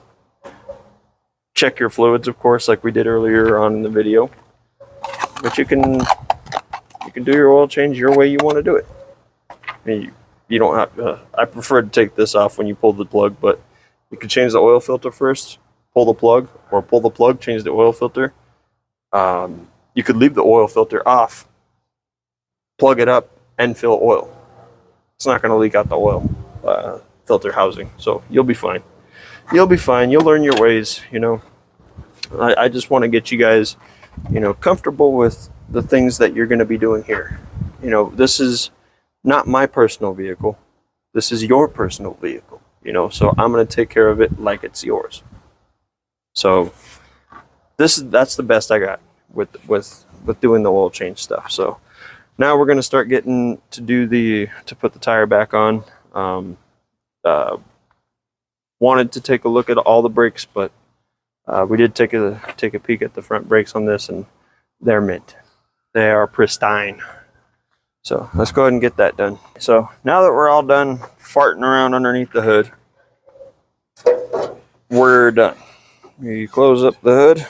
check your fluids, of course, like we did earlier on in the video. But you can do your oil change your way you want to do it. I mean, you don't have. I prefer to take this off when you pull the plug, but you can change the oil filter first, pull the plug, or pull the plug, change the oil filter. You could leave the oil filter off, plug it up, and fill oil. It's not going to leak out the oil filter housing, so you'll be fine. You'll be fine. You'll learn your ways, you know. I just want to get you guys, you know, comfortable with the things that you're going to be doing here. You know, this is not my personal vehicle. This is your personal vehicle, you know, so I'm going to take care of it like it's yours. So that's the best I got with doing the oil change stuff. So now we're going to start getting to put the tire back on. Wanted to take a look at all the brakes, but we did take a peek at the front brakes on this, and they're mint. They are pristine. So let's go ahead and get that done. So now that we're all done farting around underneath the hood, we're done. You close up the hood,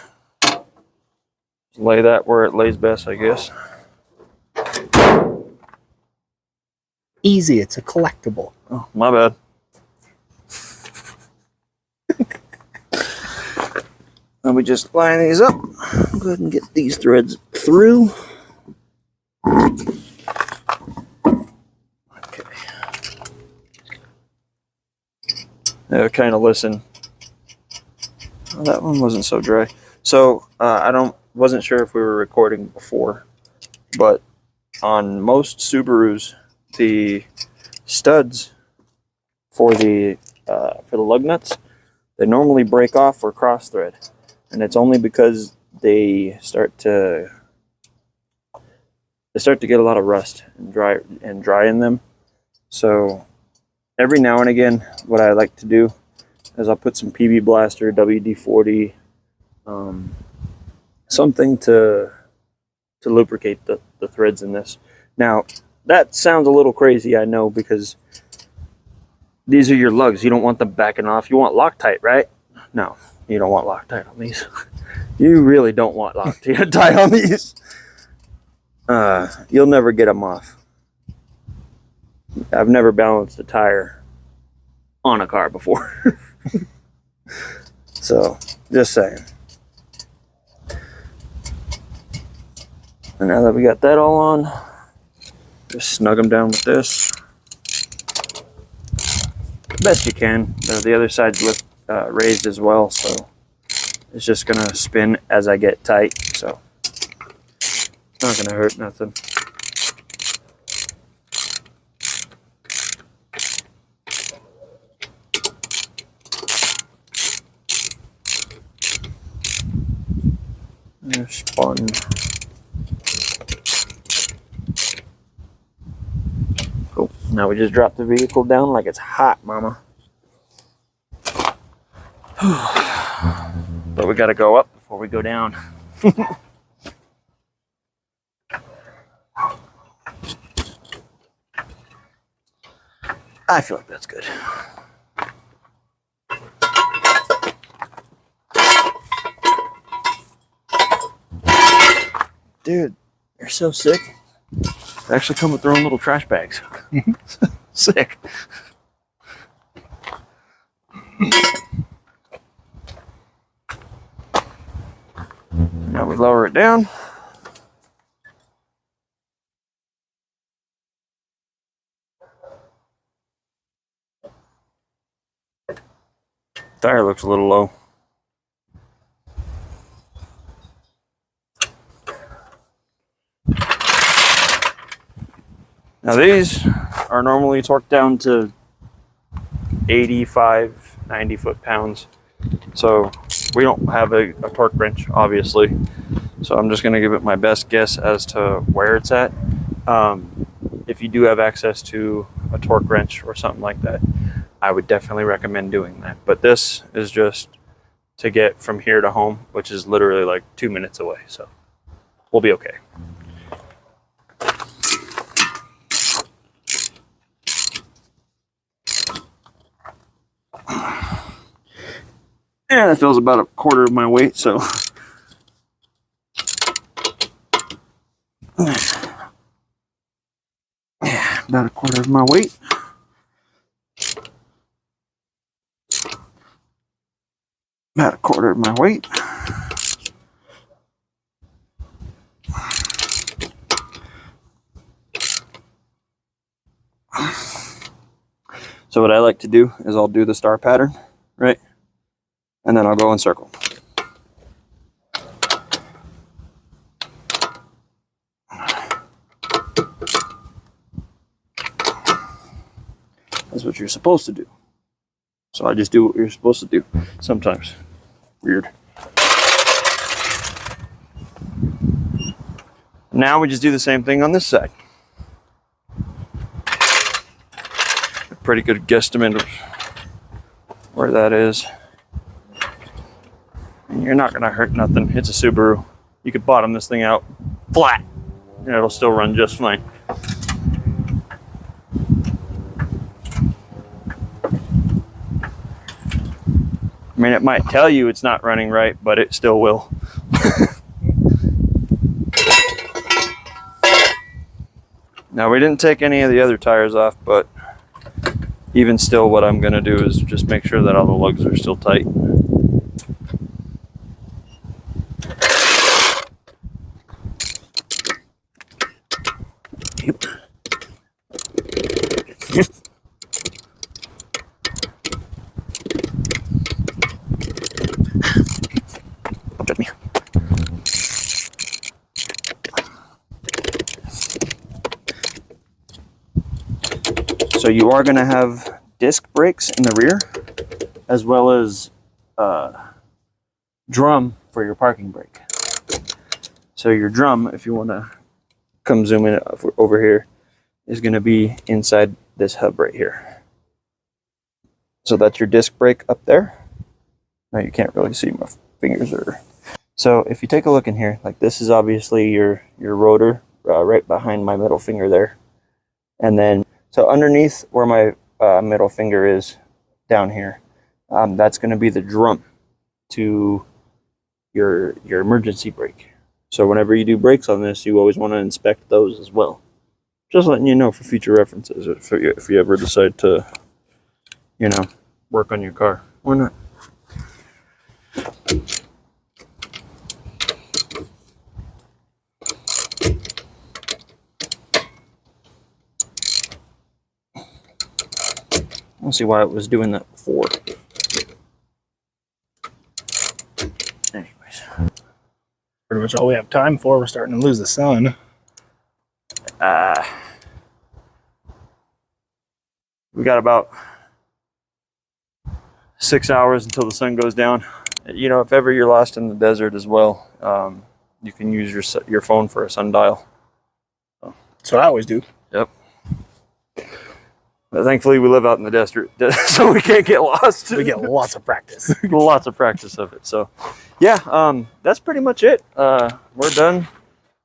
lay that where it lays best, I guess. Easy, it's a collectible. Oh, my bad. Let me just line these up. Go ahead and get these threads through. Okay. Now kind of listen. Oh, that one wasn't so dry. So wasn't sure if we were recording before, but on most Subarus, the studs for the lug nuts, they normally break off or cross thread. And it's only because they start to get a lot of rust and dry in them. So every now and again, what I like to do is I'll put some PB Blaster, WD-40, something to lubricate the threads in this. Now that sounds a little crazy, I know, because these are your lugs. You don't want them backing off. You want Loctite, right? No. You don't want Loctite on these. You really don't want Loctite on these. You'll never get them off. I've never balanced a tire on a car before. So, just saying. And now that we got that all on, just snug them down with this. Best you can. The other side's raised as well, so it's just gonna spin as I get tight, so it's not gonna hurt nothing. They're spun. Cool. Now we just drop the vehicle down like it's hot, mama. But we got to go up before we go down. I feel like that's good. Dude, you're so sick. They actually come with their own little trash bags. Sick. Now we lower it down. Tire looks a little low. Now these are normally torqued down to 85, 90 foot-pounds. So We don't have a torque wrench, obviously, so I'm just going to give it my best guess as to where it's at. If you do have access to a torque wrench or something like that, I would definitely recommend doing that. But this is just to get from here to home, which is literally like 2 minutes away, so we'll be okay. And it feels about a quarter of my weight, so yeah, about a quarter of my weight. About a quarter of my weight. So what I like to do is I'll do the star pattern, right? And then I'll go in circle. That's what you're supposed to do. So I just do what you're supposed to do sometimes. Weird. Now we just do the same thing on this side. A pretty good guesstimate of where that is. And you're not gonna hurt nothing. It's a Subaru. You could bottom this thing out flat and it'll still run just fine. I mean, it might tell you it's not running right, but it still will. Now, we didn't take any of the other tires off, but even still, what I'm gonna do is just make sure that all the lugs are still tight. Yep. Don't judge me. So you are going to have disc brakes in the rear, as well as drum for your parking brake. So your drum, if you want to come zoom in over here, is going to be inside this hub right here. So that's your disc brake up there. Now you can't really see my fingers are. So if you take a look in here, like this is obviously your rotor right behind my middle finger there. And then, so underneath where my middle finger is down here, that's going to be the drum to your emergency brake. So whenever you do brakes on this, you always want to inspect those as well. Just letting you know for future references, if you ever decide to, you know, work on your car. Why not? I don't see why it was doing that before. Anyways. Pretty much all we have time for. We're starting to lose the sun. We got about 6 hours until the sun goes down. You know, if ever you're lost in the desert as well, you can use your phone for a sundial. That's what I always do. Yep. But thankfully, we live out in the desert, so we can't get lost. We get lots of practice. Lots of practice of it. So, yeah, that's pretty much it. We're done.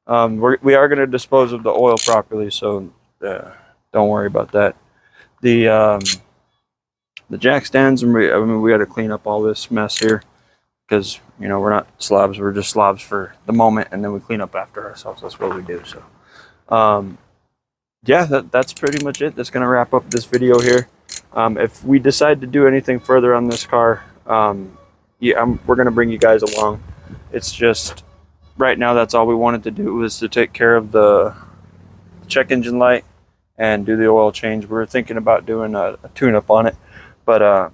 We are going to dispose of the oil properly, so don't worry about that. The jack stands, and we got to clean up all this mess here because, you know, we're not slobs. We're just slobs for the moment, and then we clean up after ourselves. That's what we do. So, yeah, that's pretty much it. That's going to wrap up this video here. If we decide to do anything further on this car, yeah, we're going to bring you guys along. It's just right now that's all we wanted to do was to take care of the check engine light and do the oil change. We were thinking about doing a tune-up on it, but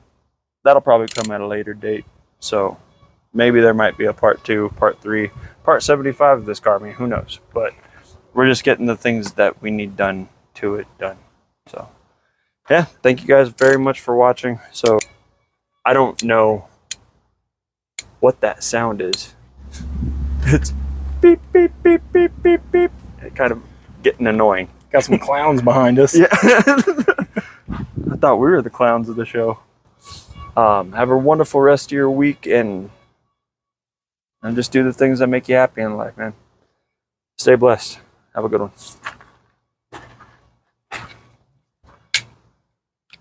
that'll probably come at a later date. So maybe there might be a part 2, part 3, part 75 of this car. I mean, who knows? But we're just getting the things that we need done to it done. So yeah, thank you guys very much for watching. So I don't know what that sound is. It's beep, beep, beep, beep, beep, beep. It kind of getting annoying. Got some clowns behind us. Yeah. I thought we were the clowns of the show. Have a wonderful rest of your week and just do the things that make you happy in life, man. Stay blessed. Have a good one.